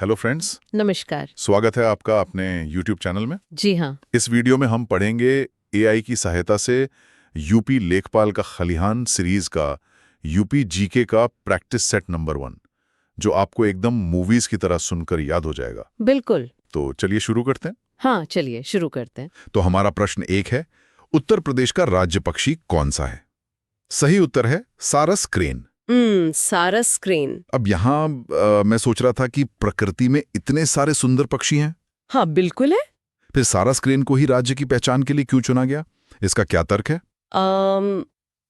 Hello friends, नमस्कार। स्वागत है आपका अपने YouTube चैनल में। जी हाँ। इस वीडियो में हम पढ़ेंगे AI की सहायता से यूपी लेखपाल का खलिहान सीरीज का यूपी जीके का प्रैक्टिस सेट नंबर 1, जो आपको एकदम मूवीज की तरह सुनकर याद हो जाएगा। बिल्कुल। तो चलिए शुरू करते हैं। हाँ, चलिए शुरू करते हैं। तो हमारा प्रश्न 1 है, उत्तर प्रदेश का राज्य पक्षी कौन सा है? सही उत्तर है सारस क्रेन। सारस क्रेन। अब यहाँ मैं सोच रहा था कि प्रकृति में इतने सारे सुंदर पक्षी हैं, हाँ बिल्कुल है। फिर सारस क्रेन को ही राज्य की पहचान के लिए क्यों चुना गया? इसका क्या तर्क है?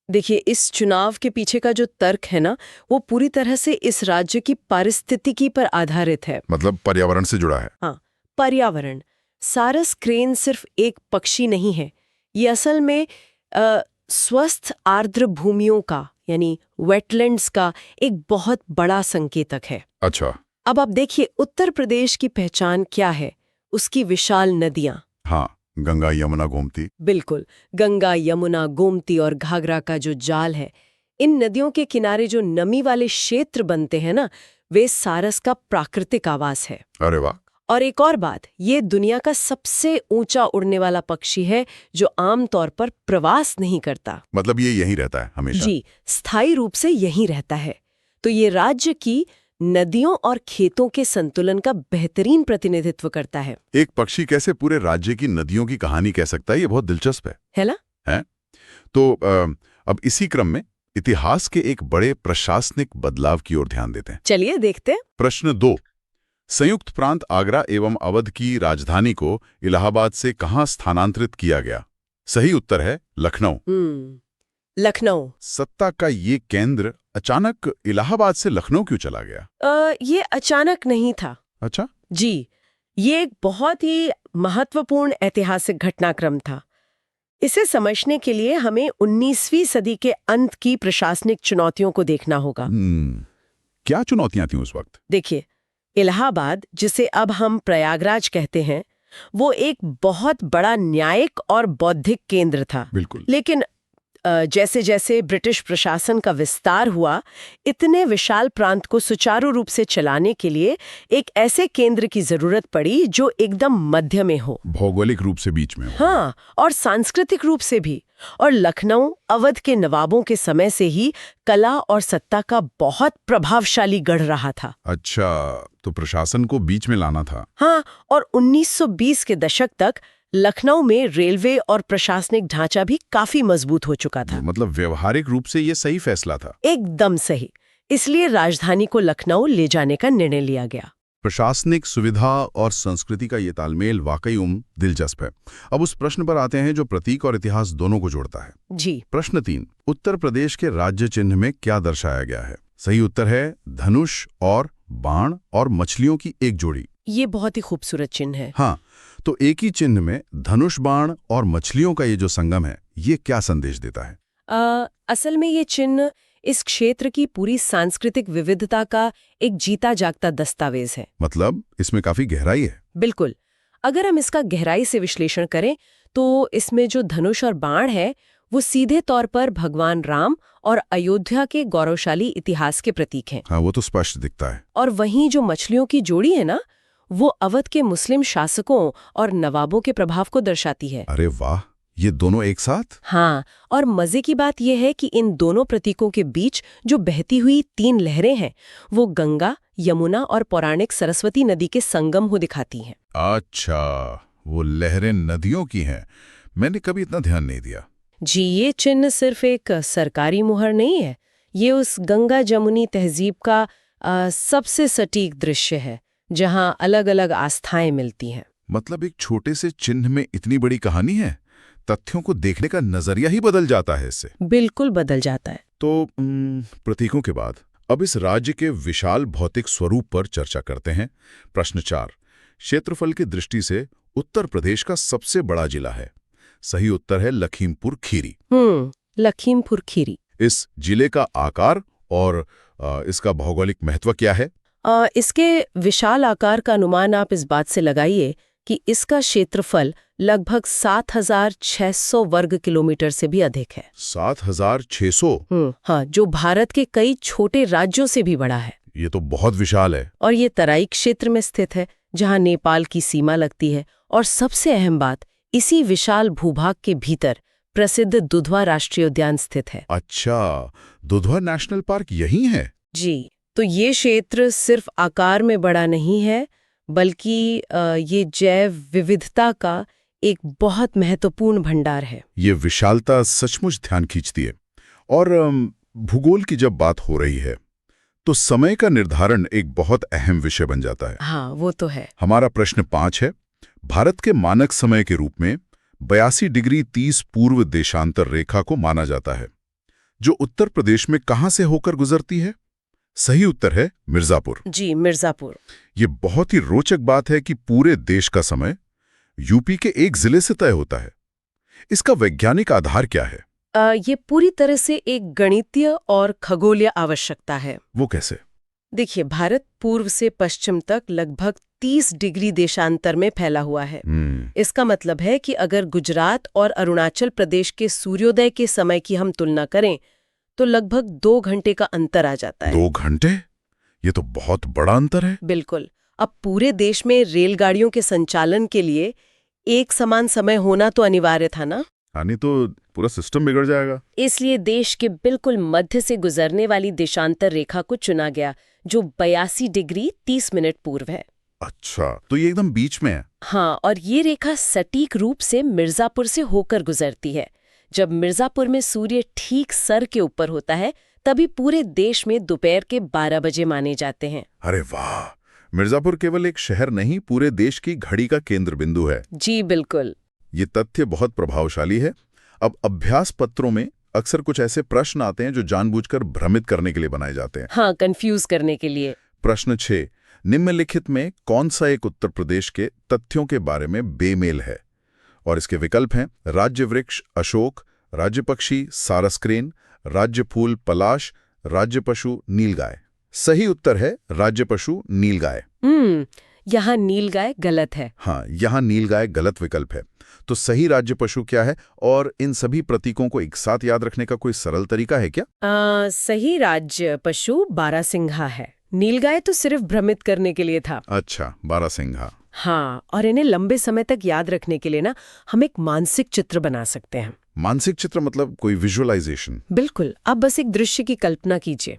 देखिए, इस चुनाव के पीछे का जो तर्क है ना, वो पूरी तरह से इस राज्य की पारिस्थितिकी पर आधारित है। मतलब पर्यावरण से जुड़ा है। हाँ, पर्यावरण। सारस क्रेन सिर्फ एक पक्षी नहीं है, ये असल में स्वस्थ आर्द्र भूमियों का यानी वेटलैंड्स का एक बहुत बड़ा संकेतक है। अच्छा। अब आप देखिए, उत्तर प्रदेश की पहचान क्या है? उसकी विशाल नदियां। हाँ, गंगा यमुना गोमती। बिल्कुल, गंगा यमुना गोमती और घाघरा का जो जाल है, इन नदियों के किनारे जो नमी वाले क्षेत्र बनते हैं ना, वे सारस का प्राकृतिक आवास है। अरे वाह। और एक और बात, ये दुनिया का सबसे ऊंचा उड़ने वाला पक्षी है जो आमतौर पर प्रवास नहीं करता। मतलब ये यहीं रहता है हमेशा? जी, स्थायी रूप से यहीं रहता है। तो ये राज्य की नदियों और खेतों के संतुलन का बेहतरीन प्रतिनिधित्व करता है। एक पक्षी कैसे पूरे राज्य की नदियों की कहानी कह सकता है? ये बहुत दिलचस्प है ना? है? तो अब इसी क्रम में इतिहास के एक बड़े प्रशासनिक बदलाव की ओर ध्यान देते हैं। चलिए देखते हैं। प्रश्न 2, संयुक्त प्रांत आगरा एवं अवध की राजधानी को इलाहाबाद से कहां स्थानांतरित किया गया? सही उत्तर है लखनऊ। लखनऊ। सत्ता का ये केंद्र अचानक इलाहाबाद से लखनऊ क्यों चला गया? ये अचानक नहीं था। अच्छा। जी, ये एक बहुत ही महत्वपूर्ण ऐतिहासिक घटनाक्रम था। इसे समझने के लिए हमें 19वीं सदी के अंत की प्रशासनिक चुनौतियों को देखना होगा। क्या चुनौतियां थीं उस वक्त? देखिए, इलाहाबाद, जिसे अब हम प्रयागराज कहते हैं, वो एक बहुत बड़ा न्यायिक और बौद्धिक केंद्र था। बिल्कुल। लेकिन जैसे जैसे ब्रिटिश प्रशासन का विस्तार हुआ, इतने विशाल प्रांत को सुचारू रूप से चलाने के लिए एक ऐसे केंद्र की जरूरत पड़ी जो एकदम मध्य में हो, भौगोलिक रूप से बीच में हो। हाँ, और सांस्कृतिक रूप से भी। और लखनऊ अवध के नवाबों के समय से ही कला और सत्ता का बहुत प्रभावशाली गढ़ रहा था। अच्छा, तो प्रशासन को बीच में लाना था। हाँ, और 1920 के दशक तक लखनऊ में रेलवे और प्रशासनिक ढांचा भी काफी मजबूत हो चुका था। मतलब व्यवहारिक रूप से ये सही फैसला था। एकदम सही। इसलिए राजधानी को लखनऊ ले जाने का निर्णय लिया गया। प्रशासनिक सुविधा और संस्कृति का ये तालमेल वाकई दिलचस्प है। अब उस प्रश्न पर आते हैं जो प्रतीक और इतिहास दोनों को जोड़ता है। जी। प्रश्न 3, उत्तर प्रदेश के राज्य चिन्ह में क्या दर्शाया गया है? सही उत्तर है धनुष और बाण और मछलियों की एक जोड़ी। ये बहुत ही खूबसूरत चिन्ह है। हाँ, तो एक ही चिन्ह में धनुष बाण और मछलियों का ये जो संगम है, ये क्या संदेश देता है? असल में ये चिन्ह इस क्षेत्र की पूरी सांस्कृतिक विविधता का एक जीता जागता दस्तावेज है। मतलब इसमें काफी गहराई है। बिल्कुल। अगर हम इसका गहराई से विश्लेषण करें तो इसमें जो धनुष और बाण है, वो सीधे तौर पर भगवान राम और अयोध्या के गौरवशाली इतिहास के प्रतीक हैं। हाँ, वो तो स्पष्ट दिखता है। और वहीं जो मछलियों की जोड़ी है ना, वो अवध के मुस्लिम शासकों और नवाबों के प्रभाव को दर्शाती है। अरे वाह, ये दोनों एक साथ? हाँ, और मजे की बात यह है कि इन दोनों प्रतीकों के बीच जो बहती हुई 3 लहरें हैं, वो गंगा, यमुना और पौराणिक सरस्वती नदी के संगम को दिखाती हैं। अच्छा, वो लहरें नदियों की हैं। मैंने कभी इतना ध्यान नहीं दिया। जी, ये चिन्ह सिर्फ एक सरकारी मुहर नहीं है, ये उस गंगा जमुनी तहजीब का सबसे सटीक दृश्य है, जहाँ अलग अलग आस्थाएं मिलती हैं। मतलब एक छोटे से चिन्ह में इतनी बड़ी कहानी है। तथ्यों को देखने का नजरिया ही बदल जाता है इससे। बिल्कुल बदल जाता है। तो प्रतीकों के बाद अब इस राज्य के विशाल भौतिक स्वरूप पर चर्चा करते हैं। प्रश्न 4, क्षेत्रफल की दृष्टि से उत्तर प्रदेश का सबसे बड़ा जिला है? सही उत्तर है लखीमपुर खीरी। लखीमपुर खीरी। इस जिले का आकार और इसका भौगोलिक महत्व क्या है? इसके विशाल आकार का अनुमान आप इस बात से लगाइए कि इसका क्षेत्रफल लगभग 7,600 वर्ग किलोमीटर से भी अधिक है। 7,600? हाँ, जो भारत के कई छोटे राज्यों से भी बड़ा है। ये तो बहुत विशाल है। और ये तराई क्षेत्र में स्थित है, जहां नेपाल की सीमा लगती है। और सबसे अहम बात, इसी विशाल भूभाग के भीतर प्रसिद्ध दुधवा राष्ट्रीय उद्यान स्थित है। अच्छा, दुधवा नेशनल पार्क यही है? जी, तो ये क्षेत्र सिर्फ आकार में बड़ा नहीं है, बल्कि ये जैव विविधता का एक बहुत महत्वपूर्ण भंडार है। ये विशालता सचमुच ध्यान खींचती है। और भूगोल की जब बात हो रही है तो समय का निर्धारण एक बहुत अहम विषय बन जाता है। हाँ, वो तो है। हमारा प्रश्न 5 है। भारत के मानक समय के रूप में 82 डिग्री 30 पूर्व देशांतर रेखा को माना जाता है, जो उत्तर प्रदेश में कहां से होकर गुजरती है? सही उत्तर है मिर्जापुर। जी, मिर्जापुर। ये बहुत ही रोचक बात है कि पूरे देश का समय यूपी के एक जिले से तय होता है। इसका वैज्ञानिक आधार क्या है? ये पूरी तरह से एक गणितीय और खगोलीय आवश्यकता है। वो कैसे? देखिए, भारत पूर्व से पश्चिम तक लगभग 30 डिग्री देशांतर में फैला हुआ है। इसका मतलब है कि अगर गुजरात और अरुणाचल प्रदेश के सूर्योदय के समय की हम तुलना करें तो लगभग 2 घंटे का अंतर आ जाता है। 2 घंटे? ये तो बहुत बड़ा अंतर है। बिल्कुल। अब पूरे देश में रेलगाड़ियों के संचालन के लिए एक समान समय होना तो अनिवार्य था ना? यानी तो पूरा सिस्टम बिगड़ जाएगा। इसलिए देश के बिल्कुल मध्य से गुजरने वाली देशांतर रेखा को चुना गया, जो 82 डिग्री 30 मिनट पूर्व है। अच्छा, तो ये एकदम बीच में है। हाँ, और ये रेखा सटीक रूप से मिर्जापुर से होकर गुजरती है। जब मिर्जापुर में सूर्य ठीक सर के ऊपर होता है, तभी पूरे देश में दोपहर के 12 बजे माने जाते हैं। अरे वाह! मिर्जापुर केवल एक शहर नहीं, पूरे देश की घड़ी का केंद्र बिंदु है। जी बिल्कुल। ये तथ्य बहुत प्रभावशाली है। अब अभ्यास पत्रों में अक्सर कुछ ऐसे प्रश्न आते हैं जो जानबूझकर भ्रमित करने के लिए बनाए जाते हैं। हाँ, कंफ्यूज करने के लिए। प्रश्न 6, निम्नलिखित में कौन सा एक उत्तर प्रदेश के तथ्यों के बारे में बेमेल है? और इसके विकल्प हैं राज्य वृक्ष अशोक, राज्य पक्षी सारस्क्रेन, राज्य फूल पलाश, राज्य पशु नीलगाय। सही उत्तर है राज्य पशु नीलगाय। यहाँ नीलगाय गलत है। हाँ, यहाँ नीलगाय गलत विकल्प है। तो सही राज्य पशु क्या है? और इन सभी प्रतीकों को एक साथ याद रखने का कोई सरल तरीका है क्या? सही राज्य पशु बारहसिंघा है। नीलगाय तो सिर्फ भ्रमित करने के लिए था। अच्छा, बारहसिंघा। हाँ, और इन्हें लंबे समय तक याद रखने के लिए ना हम एक मानसिक चित्र बना सकते हैं। मानसिक चित्र मतलब कोई विजुअलाइजेशन? बिल्कुल। अब बस एक दृश्य की कल्पना कीजिए।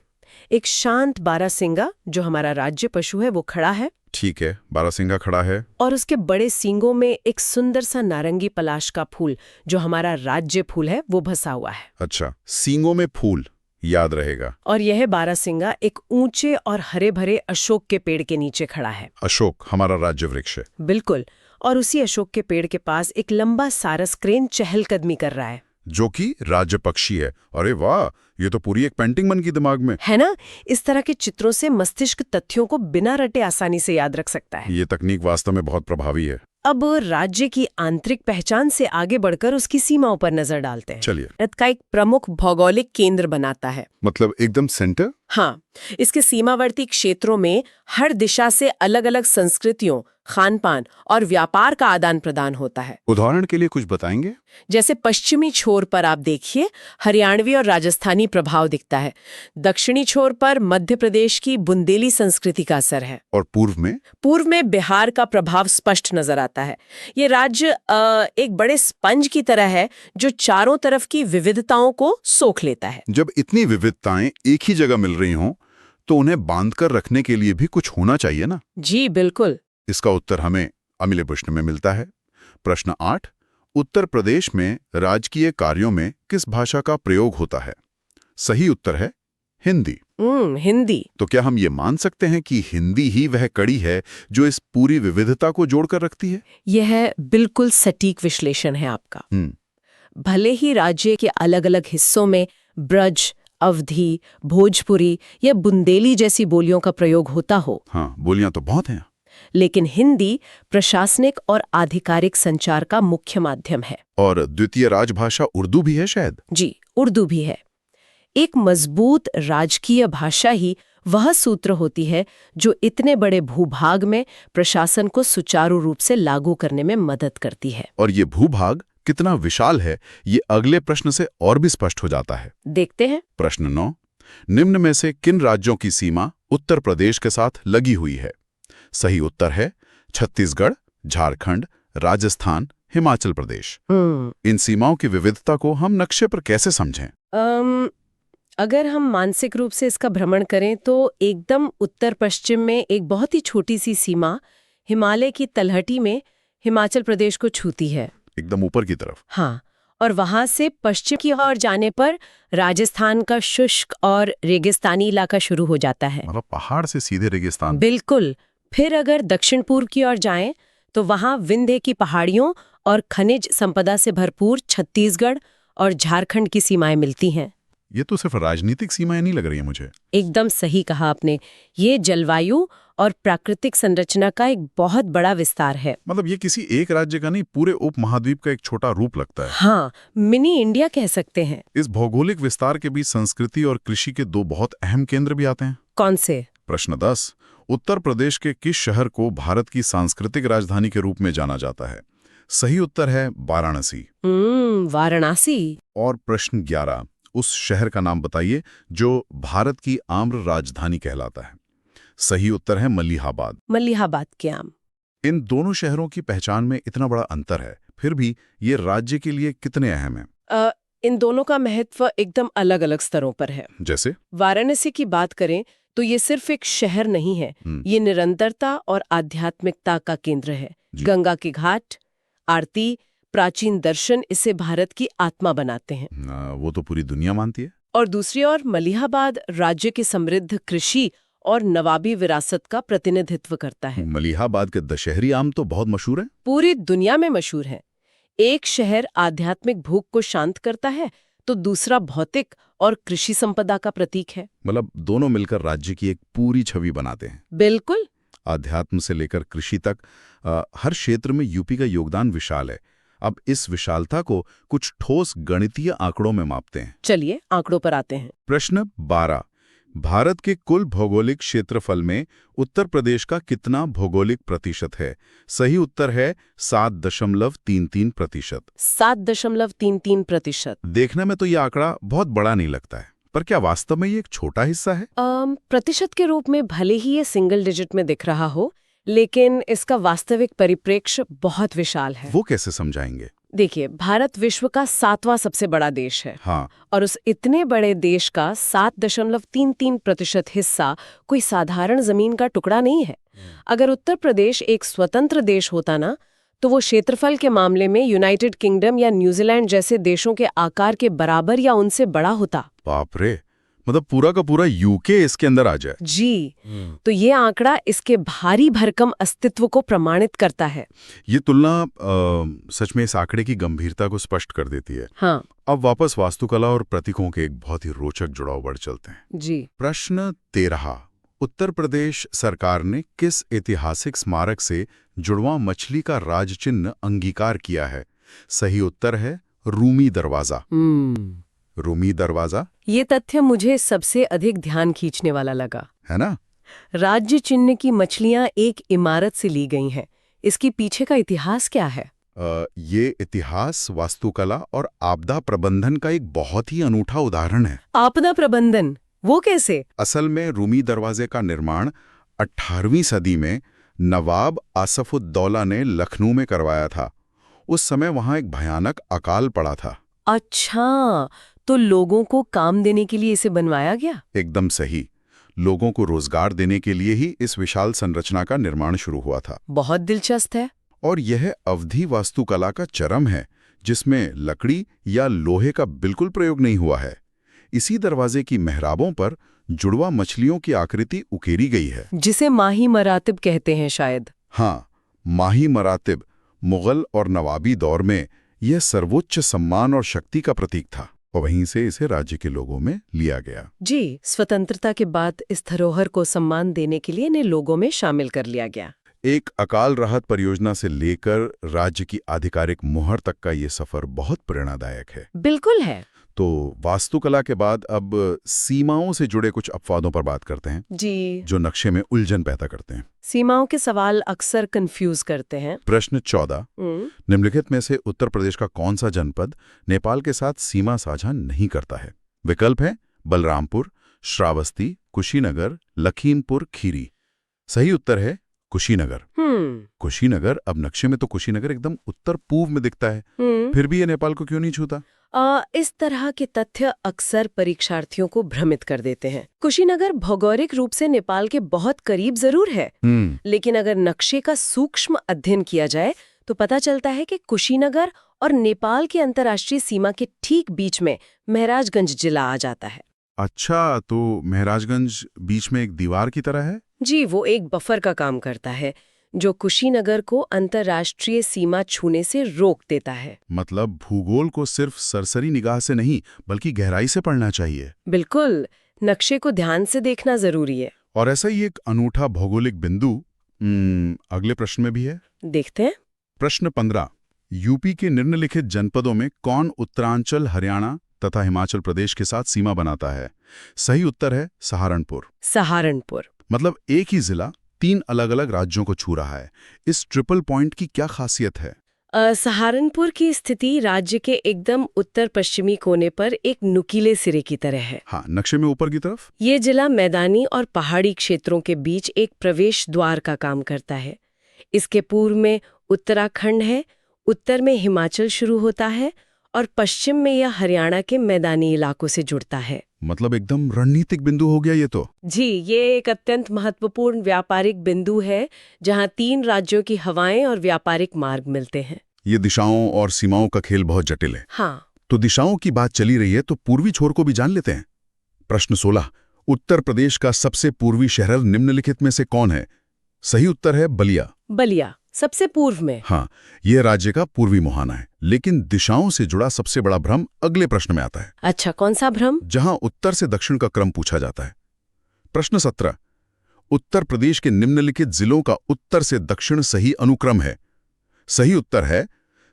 एक शांत बारहसिंगा, जो हमारा राज्य पशु है, वो खड़ा है। ठीक है, बारहसिंगा खड़ा है। और उसके बड़े सींगों में एक सुंदर सा नारंगी पलाश का फूल, जो हमारा राज्य फूल है, वो बसा हुआ है। अच्छा, सींगों में फूल, याद रहेगा। और यह बारहसिंगा एक ऊंचे और हरे भरे अशोक के पेड़ के नीचे खड़ा है। अशोक हमारा राज्य वृक्ष है। बिल्कुल। और उसी अशोक के पेड़ के पास एक लंबा सारस्क्रेन चहलकदमी कर रहा है, जो कि राज्य पक्षी है। अरे वाह, ये तो पूरी एक पेंटिंग बन गई दिमाग में, है ना? इस तरह के चित्रों से मस्तिष्क तथ्यों को बिना रटे आसानी से याद रख सकता है। ये तकनीक वास्तव में बहुत प्रभावी है। अब राज्य की आंतरिक पहचान से आगे बढ़कर उसकी सीमाओं पर नजर डालते हैं। चलिए। भारत का एक प्रमुख भौगोलिक केंद्र बनाता है। मतलब एकदम सेंटर? हाँ, इसके सीमावर्ती क्षेत्रों में हर दिशा से अलग अलग संस्कृतियों, खान पान और व्यापार का आदान प्रदान होता है। उदाहरण के लिए कुछ बताएंगे? जैसे पश्चिमी छोर पर आप देखिए हरियाणवी और राजस्थानी प्रभाव दिखता है। दक्षिणी छोर पर मध्य प्रदेश की बुंदेली संस्कृति का असर है। और पूर्व में? पूर्व में बिहार का प्रभाव स्पष्ट नजर आता है। ये राज्य एक बड़े स्पंज की तरह है, जो चारों तरफ की विविधताओं को सोख लेता है। जब इतनी विविधताएं एक ही जगह मिल रही हों, तो उन्हें बांधकर रखने के लिए भी कुछ होना चाहिए ना? जी बिल्कुल। इसका उत्तर हमें अमिले प्रश्न में मिलता है। प्रश्न 8, उत्तर प्रदेश में राजकीय कार्यों में किस भाषा का प्रयोग होता है? सही उत्तर है हिंदी। हिंदी। तो क्या हम ये मान सकते हैं कि हिंदी ही वह कड़ी है जो इस पूरी विविधता को जोड़कर रखती है? यह बिल्कुल सटीक विश्लेषण है आपका। भले ही राज्य के अलग अलग हिस्सों में ब्रज, अवधी, भोजपुरी या बुंदेली जैसी बोलियों का प्रयोग होता हो। हाँ, बोलियां तो बहुत हैं। लेकिन हिंदी प्रशासनिक और आधिकारिक संचार का मुख्य माध्यम है। और द्वितीय राजभाषा उर्दू भी है शायद? जी, उर्दू भी है। एक मजबूत राजकीय भाषा ही वह सूत्र होती है जो इतने बड़े भूभाग में प्रशासन को सुचारू रूप से लागू करने में मदद करती है। और ये भूभाग कितना विशाल है, ये अगले प्रश्न से और भी स्पष्ट हो जाता है। देखते हैं। प्रश्न 9, निम्न में से किन राज्यों की सीमा उत्तर प्रदेश के साथ लगी हुई है। सही उत्तर है छत्तीसगढ़, झारखंड, राजस्थान, हिमाचल प्रदेश। इन सीमाओं की विविधता को हम नक्शे पर कैसे समझें? अगर हम मानसिक रूप से इसका भ्रमण करें तो एकदम उत्तर पश्चिम में एक बहुत ही छोटी सी सीमा हिमालय की तलहटी में हिमाचल प्रदेश को छूती है, एकदम ऊपर की तरफ। हाँ, और वहां से पश्चिम की ओर जाने पर राजस्थान का शुष्क और रेगिस्तानी इलाका शुरू हो जाता है। मतलब पहाड़ से सीधे रेगिस्तान। बिल्कुल। फिर अगर दक्षिण पूर्व की ओर जाएं तो वहां विंध्य की पहाड़ियों और खनिज संपदा से भरपूर छत्तीसगढ़ और झारखंड की सीमाएं मिलती हैं। ये तो सिर्फ राजनीतिक सीमाएं नहीं लग रही हैं मुझे। एकदम सही कहा आपने। ये जलवायु और प्राकृतिक संरचना का एक बहुत बड़ा विस्तार है। मतलब ये किसी एक राज्य का नहीं, पूरे उपमहाद्वीप का एक छोटा रूप लगता है। हाँ, मिनी इंडिया कह सकते हैं। इस भौगोलिक विस्तार के बीच संस्कृति और कृषि के दो बहुत अहम केंद्र भी आते हैं। कौन से? प्रश्न 10। उत्तर प्रदेश के किस शहर को भारत की सांस्कृतिक राजधानी के रूप में जाना जाता है? सही उत्तर है वाराणसी। वाराणसी। और प्रश्न 11। उस शहर का नाम बताइए जो भारत की आम्र राजधानी कहलाता है। सही उत्तर है मलिहाबाद। मलिहाबाद के आम। इन दोनों शहरों की पहचान में इतना बड़ा अंतर है, फिर भी ये राज्य के लिए कितने अहम हैं? इन दोनों का महत्व एकदम अलग अलग स्तरों पर है। जैसे वाराणसी की बात करें तो ये सिर्फ एक शहर नहीं है, ये निरंतरता और आध्यात्मिकता का केंद्र है। गंगा के घाट, आरती, प्राचीन दर्शन इसे भारत की आत्मा बनाते हैं। वो तो पूरी दुनिया मानती है। और दूसरी ओर मलिहाबाद राज्य की समृद्ध कृषि और नवाबी विरासत का प्रतिनिधित्व करता है। मलिहाबाद के दशहरी आम तो बहुत मशहूर है। पूरी दुनिया में मशहूर है। एक शहर आध्यात्मिक भूख को शांत करता है तो दूसरा भौतिक और कृषि संपदा का प्रतीक है। मतलब दोनों मिलकर राज्य की एक पूरी छवि बनाते हैं। बिल्कुल। आध्यात्म से लेकर कृषि तक हर क्षेत्र में यूपी का योगदान विशाल है। अब इस विशालता को कुछ ठोस गणितीय आंकड़ों में मापते हैं। चलिए आंकड़ों पर आते हैं। प्रश्न 12। भारत के कुल भौगोलिक क्षेत्रफल में उत्तर प्रदेश का कितना भौगोलिक प्रतिशत है? सही उत्तर है 7.33%। 7.33%। देखने में तो ये आंकड़ा बहुत बड़ा नहीं लगता है, पर क्या वास्तव में ये एक छोटा हिस्सा है? प्रतिशत के रूप में भले ही ये सिंगल डिजिट में दिख रहा हो, लेकिन इसका वास्तविक परिप्रेक्ष्य बहुत विशाल है। वो कैसे समझाएंगे? देखिए, भारत विश्व का 7वां सबसे बड़ा देश है। हाँ। और उस इतने बड़े देश का 7.33% हिस्सा कोई साधारण जमीन का टुकड़ा नहीं है। अगर उत्तर प्रदेश एक स्वतंत्र देश होता ना, तो वो क्षेत्रफल के मामले में यूनाइटेड किंगडम या न्यूजीलैंड जैसे देशों के आकार के बराबर या उनसे बड़ा होता। बाप रे, मतलब पूरा का पूरा यूके इसके अंदर आ जाए। जी। तो ये आंकड़ा इसके भारी भरकम अस्तित्व को प्रमाणित करता है। ये तुलना सच में इस आंकड़े की गंभीरता को स्पष्ट कर देती है। हाँ। अब वापस वास्तुकला और प्रतीकों के एक बहुत ही रोचक जुड़ाव बढ़ चलते हैं। जी। प्रश्न 13। उत्तर प्रदेश सरकार ने किस ऐतिहासिक स्मारक से जुड़वां मछली का राज चिन्ह अंगीकार किया है? सही उत्तर है रूमी दरवाजा। रूमी दरवाजा। ये तथ्य मुझे सबसे अधिक ध्यान खींचने वाला लगा, है ना? राज्य चिन्ह की मछलियां एक इमारत से ली गई हैं। इसके पीछे का इतिहास क्या है? ये इतिहास वास्तुकला और आपदा प्रबंधन का एक बहुत ही अनूठा उदाहरण है। आपदा प्रबंधन? वो कैसे? असल में रूमी दरवाजे का निर्माण 18वीं सदी में नवाब आसफुद्दौला ने लखनऊ में करवाया था। उस समय वहां एक भयानक अकाल पड़ा था। अच्छा, तो लोगों को काम देने के लिए इसे बनवाया गया? एकदम सही। लोगों को रोजगार देने के लिए ही इस विशाल संरचना का निर्माण शुरू हुआ था। बहुत दिलचस्प है। और यह अवधि वास्तुकला का चरम है, जिसमें लकड़ी या लोहे का बिल्कुल प्रयोग नहीं हुआ है। इसी दरवाजे की मेहराबों पर जुड़वा मछलियों की आकृति उकेरी गई है, जिसे माही मरातिब कहते हैं शायद। हाँ, माही मरातिब मुगल और नवाबी दौर में यह सर्वोच्च सम्मान और शक्ति का प्रतीक था, और वहीं से इसे राज्य के लोगों में लिया गया। जी, स्वतंत्रता के बाद इस धरोहर को सम्मान देने के लिए इन्हें लोगों में शामिल कर लिया गया। एक अकाल राहत परियोजना से लेकर राज्य की आधिकारिक मुहर तक का ये सफर बहुत प्रेरणादायक है। बिल्कुल है। तो वास्तुकला के बाद अब सीमाओं से जुड़े कुछ अपवादों पर बात करते हैं, जी, जो नक्शे में उलझन पैदा करते हैं। सीमाओं के सवाल अक्सर कंफ्यूज करते हैं। प्रश्न 14। निम्नलिखित में से उत्तर प्रदेश का कौन सा जनपद नेपाल के साथ सीमा साझा नहीं करता है? विकल्प है बलरामपुर, श्रावस्ती, कुशीनगर, लखीमपुर खीरी। सही उत्तर है कुशीनगर। कुशीनगर, अब नक्शे में तो कुशीनगर एकदम उत्तर पूर्व में दिखता है, फिर भी ये नेपाल को क्यों नहीं छूता? इस तरह के तथ्य अक्सर परीक्षार्थियों को भ्रमित कर देते हैं। कुशीनगर भौगोलिक रूप से नेपाल के बहुत करीब जरूर है, लेकिन अगर नक्शे का सूक्ष्म अध्ययन किया जाए तो पता चलता है कि कुशीनगर और नेपाल की अंतर्राष्ट्रीय सीमा के ठीक बीच में महराजगंज जिला आ जाता है। अच्छा, तो महराजगंज बीच में एक दीवार की तरह है? जी, वो एक बफर का काम करता है जो कुशीनगर को अंतर्राष्ट्रीय सीमा छूने से रोक देता है। मतलब भूगोल को सिर्फ सरसरी निगाह से नहीं बल्कि गहराई से पढ़ना चाहिए। बिल्कुल, नक्शे को ध्यान से देखना जरूरी है। और ऐसा ही एक अनूठा भौगोलिक बिंदु अगले प्रश्न में भी है। देखते हैं। प्रश्न 15। यूपी के निम्नलिखित जनपदों में कौन उत्तरांचल, हरियाणा तथा हिमाचल प्रदेश के साथ सीमा बनाता है? सही उत्तर है सहारनपुर। सहारनपुर मतलब एक ही जिला 3 अलग-अलग राज्यों को छू रहा है। इस ट्रिपल पॉइंट की क्या खासियत है? सहारनपुर की स्थिति राज्य के एकदम उत्तर पश्चिमी कोने पर एक नुकीले सिरे की तरह है। हाँ, नक्शे में ऊपर की तरफ। ये जिला मैदानी और पहाड़ी क्षेत्रों के बीच एक प्रवेश द्वार का काम करता है। इसके पूर्व में उत्तराखंड है, उत्तर में हिमाचल शुरू होता है और पश्चिम में यह हरियाणा के मैदानी इलाकों से जुड़ता है। मतलब एकदम रणनीतिक बिंदु हो गया ये तो। जी, ये एक अत्यंत महत्वपूर्ण व्यापारिक बिंदु है जहां 3 राज्यों की हवाएं और व्यापारिक मार्ग मिलते हैं। ये दिशाओं और सीमाओं का खेल बहुत जटिल है। हाँ, तो दिशाओं की बात चली रही है तो पूर्वी छोर को भी जान लेते हैं। प्रश्न 16। उत्तर प्रदेश का सबसे पूर्वी शहर निम्नलिखित में से कौन है? सही उत्तर है बलिया। बलिया सबसे पूर्व में। हाँ, यह राज्य का पूर्वी मुहाना है, लेकिन दिशाओं से जुड़ा सबसे बड़ा भ्रम अगले प्रश्न में आता है। अच्छा, कौन सा भ्रम? जहां उत्तर से दक्षिण का क्रम पूछा जाता है। प्रश्न 17। उत्तर प्रदेश के निम्नलिखित जिलों का उत्तर से दक्षिण सही अनुक्रम है? सही उत्तर है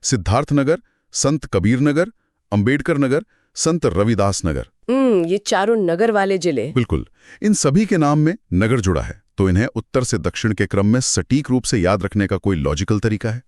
सिद्धार्थनगर, संत कबीर नगर, अंबेडकर नगर, संत रविदास नगर। ये चारों नगर वाले जिले। बिल्कुल, इन सभी के नाम में नगर जुड़ा है, तो इन्हें उत्तर से दक्षिण के क्रम में सटीक रूप से याद रखने का कोई लॉजिकल तरीका है?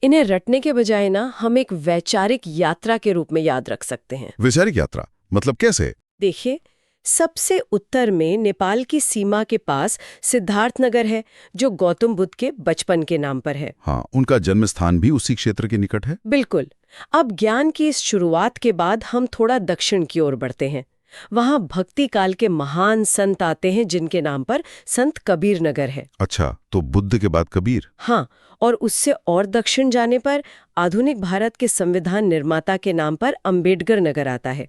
इन्हें रटने के बजाय ना हम एक वैचारिक यात्रा के रूप में याद रख सकते हैं। वैचारिक यात्रा मतलब कैसे? देखिए, सबसे उत्तर में नेपाल की सीमा के पास सिद्धार्थनगर है जो गौतम बुद्ध के बचपन के नाम पर है। हाँ, उनका जन्म स्थान भी उसी क्षेत्र के निकट है। बिल्कुल। अब ज्ञान की इस शुरुआत के बाद हम थोड़ा दक्षिण की ओर बढ़ते हैं। वहां भक्ति काल के महान संत आते हैं जिनके नाम पर संत कबीर नगर है। अच्छा, तो बुद्ध के बाद कबीर? हाँ, और उससे और दक्षिण जाने पर आधुनिक भारत के संविधान निर्माता के नाम पर अंबेडकर नगर आता है।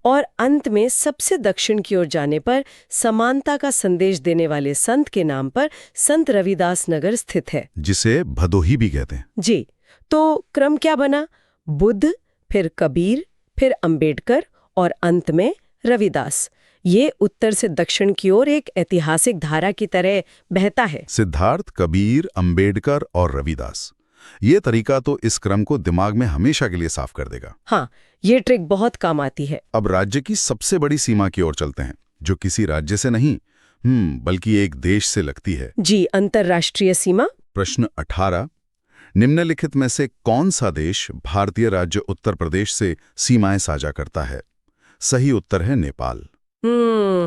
और अंत में सबसे दक्षिण की ओर जाने पर समानता का संदेश देने वाले संत के नाम पर संत रविदास नगर स्थित है, जिसे भदोही भी कहते हैं। जी, तो क्रम क्या बना? बुद्ध, फिर कबीर, फिर अंबेडकर और अंत में रविदास। ये उत्तर से दक्षिण की ओर एक ऐतिहासिक धारा की तरह बहता है। सिद्धार्थ, कबीर, अंबेडकर और रविदास। ये तरीका तो इस क्रम को दिमाग में हमेशा के लिए साफ कर देगा। हाँ, ये ट्रिक बहुत काम आती है। अब राज्य की सबसे बड़ी सीमा की ओर चलते हैं, जो किसी राज्य से नहीं बल्कि एक देश से लगती है। जी, अंतर्राष्ट्रीय सीमा। प्रश्न 18। निम्नलिखित में से कौन सा देश भारतीय राज्य उत्तर प्रदेश से सीमाएं साझा करता है? सही उत्तर है नेपाल।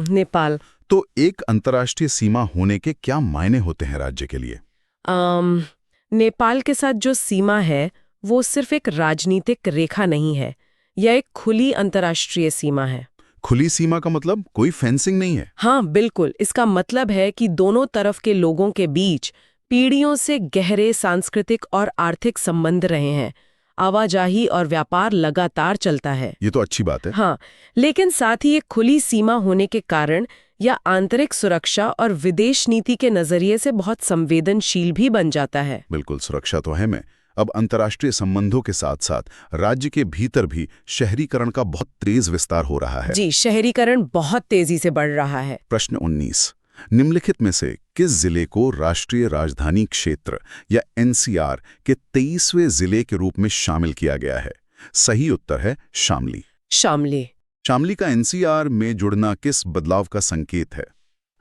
नेपाल। तो एक अंतर्राष्ट्रीय सीमा होने के क्या मायने होते हैं राज्य के लिए? नेपाल के साथ जो सीमा है वो सिर्फ एक राजनीतिक रेखा नहीं है, यह एक खुली अंतर्राष्ट्रीय सीमा है। खुली सीमा का मतलब कोई फेंसिंग नहीं है? हाँ, बिल्कुल। इसका मतलब है कि दोनों तरफ के लोगों के बीच पीढ़ियों से गहरे सांस्कृतिक और आर्थिक संबंध रहे हैं। आवाजाही और व्यापार लगातार चलता है। ये तो अच्छी बात है। हाँ, लेकिन साथ ही एक खुली सीमा होने के कारण यह आंतरिक सुरक्षा और विदेश नीति के नजरिए से बहुत संवेदनशील भी बन जाता है। बिल्कुल, सुरक्षा तो है में। अब अंतर्राष्ट्रीय संबंधों के साथ साथ राज्य के भीतर भी शहरीकरण का बहुत तेज विस्तार हो रहा है। जी, शहरीकरण बहुत तेजी से बढ़ रहा है। प्रश्न 19। निम्नलिखित में से किस जिले को राष्ट्रीय राजधानी क्षेत्र या एनसीआर के 23वें जिले के रूप में शामिल किया गया है? सही उत्तर है शामली। शामली। शामली का एनसीआर में जुड़ना किस बदलाव का संकेत है?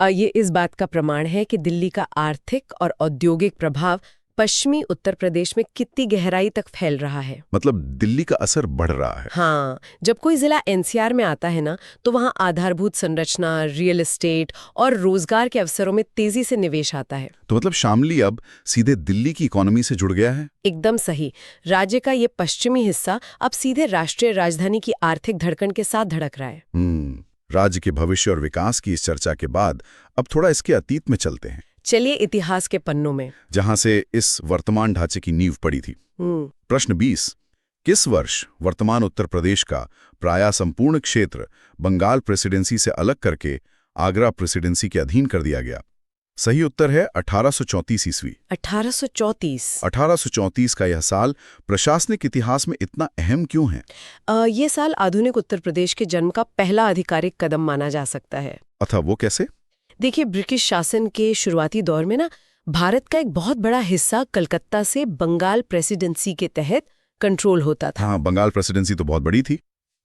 ये इस बात का प्रमाण है कि दिल्ली का आर्थिक और औद्योगिक प्रभाव पश्चिमी उत्तर प्रदेश में कितनी गहराई तक फैल रहा है। मतलब दिल्ली का असर बढ़ रहा है। हाँ, जब कोई जिला एनसीआर में आता है ना, तो वहाँ आधारभूत संरचना, रियल एस्टेट और रोजगार के अवसरों में तेजी से निवेश आता है। तो मतलब शामली अब सीधे दिल्ली की इकोनॉमी से जुड़ गया है। एकदम सही। राज्य का ये पश्चिमी हिस्सा अब सीधे राष्ट्रीय राजधानी की आर्थिक धड़कन के साथ धड़क रहा है। राज्य के भविष्य और विकास की इस चर्चा के बाद अब थोड़ा इसके अतीत में चलते हैं। चलिए इतिहास के पन्नों में, जहां से इस वर्तमान ढांचे की नींव पड़ी थी। प्रश्न 20, किस वर्ष वर्तमान उत्तर प्रदेश का प्रायः संपूर्ण क्षेत्र बंगाल प्रेसिडेंसी से अलग करके आगरा प्रेसिडेंसी के अधीन कर दिया गया? सही उत्तर है 1834 ईस्वी। 1834। 1834 का यह साल प्रशासनिक इतिहास में इतना अहम क्यों है? ये साल आधुनिक उत्तर प्रदेश के जन्म का पहला आधिकारिक कदम माना जा सकता है। अथा वो कैसे? देखिए, ब्रिटिश शासन के शुरुआती दौर में ना, भारत का एक बहुत बड़ा हिस्सा कलकत्ता से बंगाल प्रेसिडेंसी के तहत कंट्रोल होता था। हाँ, बंगाल प्रेसिडेंसी तो बहुत बड़ी थी।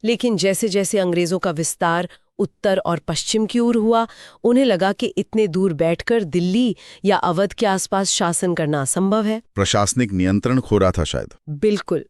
लेकिन जैसे जैसे अंग्रेजों का विस्तार उत्तर और पश्चिम की ओर हुआ, उन्हें लगा कि इतने दूर बैठकर दिल्ली या अवध के आसपास शासन करना असंभव है। प्रशासनिक नियंत्रण खो रहा था शायद। बिल्कुल।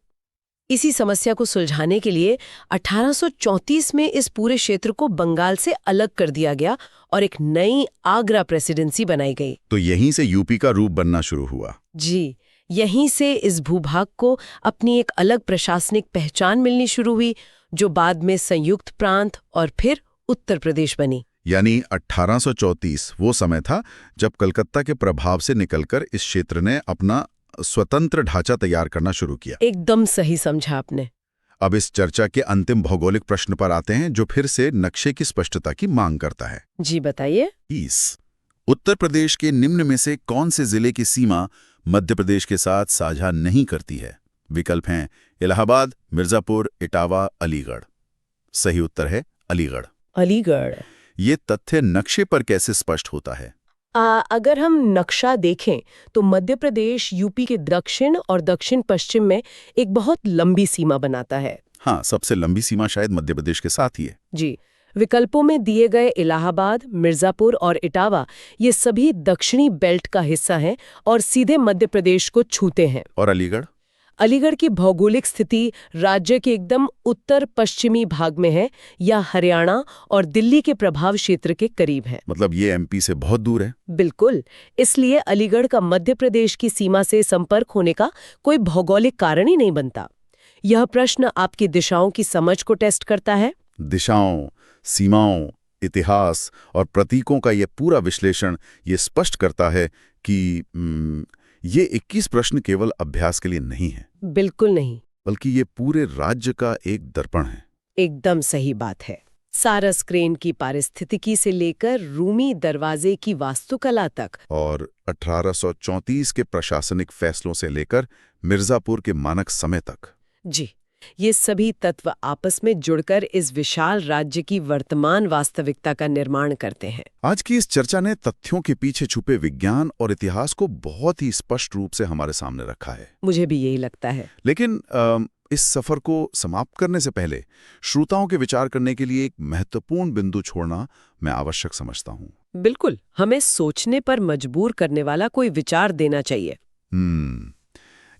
इसी समस्या को सुलझाने के लिए 1834 में इस पूरे क्षेत्र को बंगाल से अलग कर दिया गया और एक नई आगरा प्रेसिडेंसी बनाई गई। तो यहीं से यूपी का रूप बनना शुरू हुआ। जी, यहीं से इस भूभाग को अपनी एक अलग प्रशासनिक पहचान मिलनी शुरू हुई, जो बाद में संयुक्त प्रांत और फिर उत्तर प्रदेश बनी। यानी 1834 वो समय था जब कलकत्ता के प्रभाव से निकलकर इस क्षेत्र ने अपना स्वतंत्र ढांचा तैयार करना शुरू किया। एकदम सही समझा आपने। अब इस चर्चा के अंतिम भौगोलिक प्रश्न पर आते हैं, जो फिर से नक्शे की स्पष्टता की मांग करता है। जी बताइए। उत्तर प्रदेश के निम्न में से कौन से जिले की सीमा मध्य प्रदेश के साथ साझा नहीं करती है? विकल्प हैं इलाहाबाद, मिर्जापुर, इटावा, अलीगढ़। सही उत्तर है अलीगढ़। अलीगढ़। ये तथ्य नक्शे पर कैसे स्पष्ट होता है? अगर हम नक्शा देखें तो मध्य प्रदेश यूपी के दक्षिण और दक्षिण पश्चिम में एक बहुत लंबी सीमा बनाता है। हाँ, सबसे लंबी सीमा शायद मध्य प्रदेश के साथ ही है। जी। विकल्पों में दिए गए इलाहाबाद, मिर्जापुर और इटावा, ये सभी दक्षिणी बेल्ट का हिस्सा हैं और सीधे मध्य प्रदेश को छूते हैं। और अलीगढ़? अलीगढ़ की भौगोलिक स्थिति राज्य के एकदम उत्तर पश्चिमी भाग में है, या हरियाणा और दिल्ली के प्रभाव क्षेत्र के करीब है। मतलब ये एमपी से बहुत दूर है। बिल्कुल। इसलिए अलीगढ़ का मध्य प्रदेश की सीमा से संपर्क होने का कोई भौगोलिक कारण ही नहीं बनता। यह प्रश्न आपकी दिशाओं की समझ को टेस्ट करता है। दिशाओं, सीमाओं, इतिहास और प्रतीकों का ये पूरा विश्लेषण ये स्पष्ट करता है कि ये 21 प्रश्न केवल अभ्यास के लिए नहीं है। बिल्कुल नहीं। बल्कि ये पूरे राज्य का एक दर्पण है। एकदम सही बात है। सारस क्रेन की पारिस्थितिकी से लेकर रूमी दरवाजे की वास्तुकला तक, और 1834 के प्रशासनिक फैसलों से लेकर मिर्जापुर के मानक समय तक। जी, ये सभी तत्व आपस में जुड़कर इस विशाल राज्य की वर्तमान वास्तविकता का निर्माण करते हैं। आज की इस चर्चा ने तथ्यों के पीछे छुपे विज्ञान और इतिहास को बहुत ही स्पष्ट रूप से हमारे सामने रखा है। मुझे भी यही लगता है। लेकिन इस सफर को समाप्त करने से पहले श्रोताओं के विचार करने के लिए एक महत्वपूर्ण बिंदु छोड़ना मैं आवश्यक समझता हूँ। बिल्कुल, हमें सोचने पर मजबूर करने वाला कोई विचार देना चाहिए।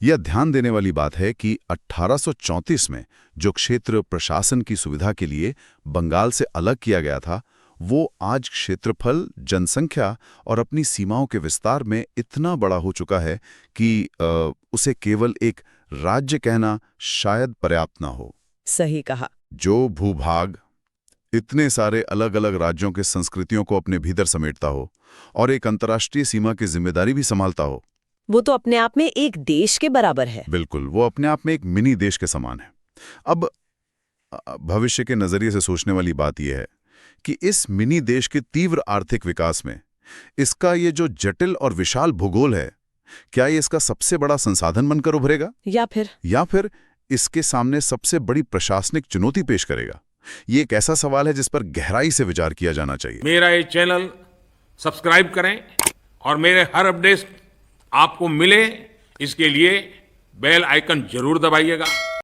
यह ध्यान देने वाली बात है कि 1834 में जो क्षेत्र प्रशासन की सुविधा के लिए बंगाल से अलग किया गया था, वो आज क्षेत्रफल, जनसंख्या और अपनी सीमाओं के विस्तार में इतना बड़ा हो चुका है कि उसे केवल एक राज्य कहना शायद पर्याप्त ना हो। सही कहा। जो भूभाग इतने सारे अलग अलग राज्यों के संस्कृतियों को अपने भीतर समेटता हो और एक अंतर्राष्ट्रीय सीमा की जिम्मेदारी भी संभालता हो, वो तो अपने आप में एक देश के बराबर है। बिल्कुल, वो अपने आप में एक मिनी देश के समान है। अब भविष्य के नजरिए से सोचने वाली बात यह है कि इस मिनी देश के तीव्र आर्थिक विकास में इसका ये जो जटिल और विशाल भूगोल है, क्या ये इसका सबसे बड़ा संसाधन बनकर उभरेगा, या फिर इसके सामने सबसे बड़ी प्रशासनिक चुनौती पेश करेगा? ये एक ऐसा सवाल है जिस पर गहराई से विचार किया जाना चाहिए। मेरा ये चैनल सब्सक्राइब करें और मेरे हर अपडेट आपको मिले, इसके लिए बेल आइकन जरूर दबाइएगा।